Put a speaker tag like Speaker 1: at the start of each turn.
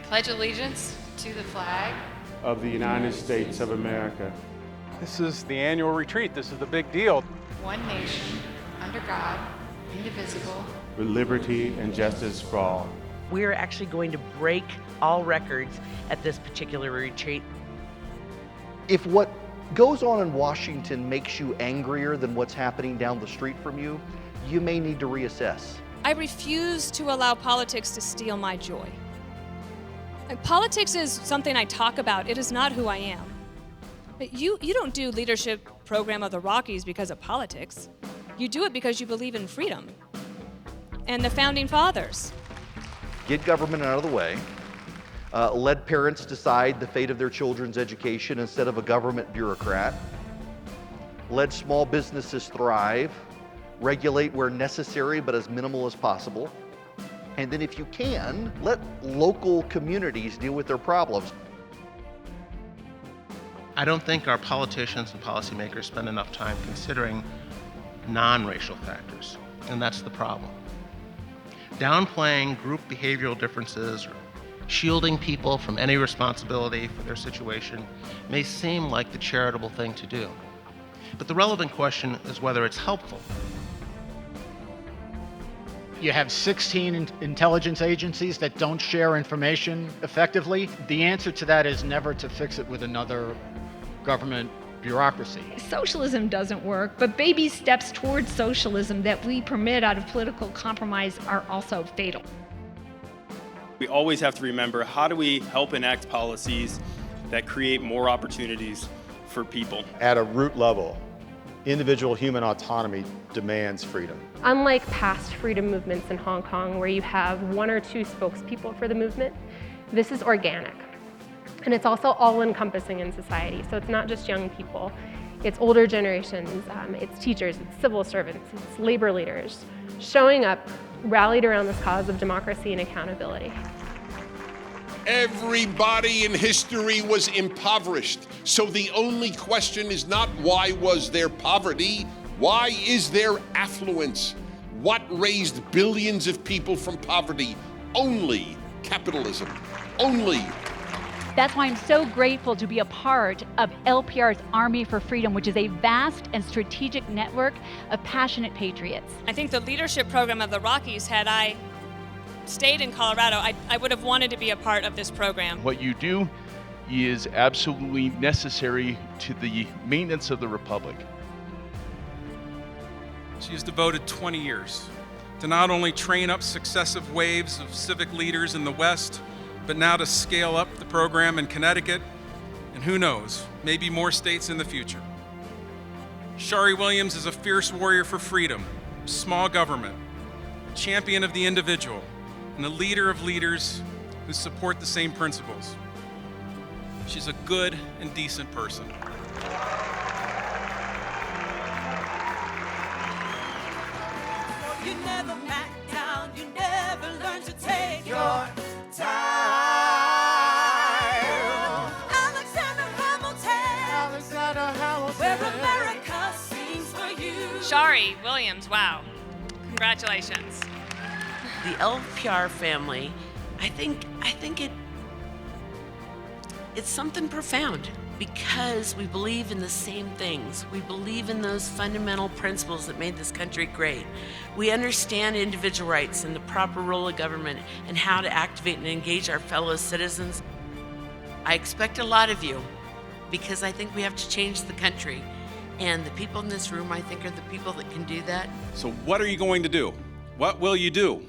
Speaker 1: pledge allegiance to the flag
Speaker 2: of the United States of America.
Speaker 3: This is the annual retreat. This is the big deal.
Speaker 1: one nation, under God, indivisible,
Speaker 2: With liberty and justice for all.
Speaker 4: We're actually going to break all records at this particular retreat.
Speaker 5: If what goes on in Washington makes you angrier than what's happening down the street from you, you may need to reassess.
Speaker 6: I refuse to allow politics to steal my joy. Politics is something I talk about. It is not who I am. You don't do leadership program of the Rockies because of politics. You do it because you believe in freedom and the founding fathers.
Speaker 5: Get government out of the way. Let parents decide the fate of their children's education instead of a government bureaucrat. Let small businesses thrive. Regulate where necessary, but as minimal as possible. And then if you can, let local communities deal with their problems.
Speaker 7: I don't think our politicians and policymakers spend enough time considering non-racial factors, and that's the problem. Downplaying group behavioral differences or shielding people from any responsibility for their situation may seem like the charitable thing to do. But the relevant question is whether it's helpful.
Speaker 8: You have 16 intelligence agencies that don't share information effectively. The answer to that is never to fix it with another government bureaucracy.
Speaker 9: Socialism doesn't work, but baby steps towards socialism that we permit out of political compromise are also fatal.
Speaker 10: We always have to remember, how do we help enact policies that create more opportunities for people?
Speaker 11: At a root level, individual human autonomy demands freedom.
Speaker 12: Unlike past freedom movements in Hong Kong, where you have one or two spokespeople for the movement, this is organic. And it's also all-encompassing in society. So it's not just young people, it's older generations, it's teachers, it's civil servants, it's labor leaders, showing up, rallied around this cause of democracy and accountability.
Speaker 13: Everybody in history was impoverished. So the only question is not why was there poverty, why is there affluence? What raised billions of people from poverty? Only capitalism. Only.
Speaker 14: That's why I'm so grateful to be a part of LPR's Army for Freedom, which is a vast and strategic network of passionate patriots.
Speaker 6: I think the leadership program of the Rockies, had I stayed in Colorado, I would have wanted to be a part of this program.
Speaker 15: What you do is absolutely necessary to the maintenance of the Republic.
Speaker 16: She has devoted 20 years to not only train up successive waves of civic leaders in the West, but now to scale up the program in Connecticut, and who knows, maybe more states in the future. Shari Williams is a fierce warrior for freedom, small government, a champion of the individual, and a leader of leaders who support the same principles. She's a good and decent person.
Speaker 17: You never back down, you never learn to take your time. Where America sings for you.
Speaker 1: Shari Williams, wow. Congratulations.
Speaker 4: The LPR family, I think it's something profound because we believe in the same things. We believe in those fundamental principles that made this country great. We understand individual rights and the proper role of government and how to activate and engage our fellow citizens. I expect a lot of you because I think we have to change the country. And the people in this room, I think, are the people that can do that.
Speaker 10: So what are you going to do? What will you do?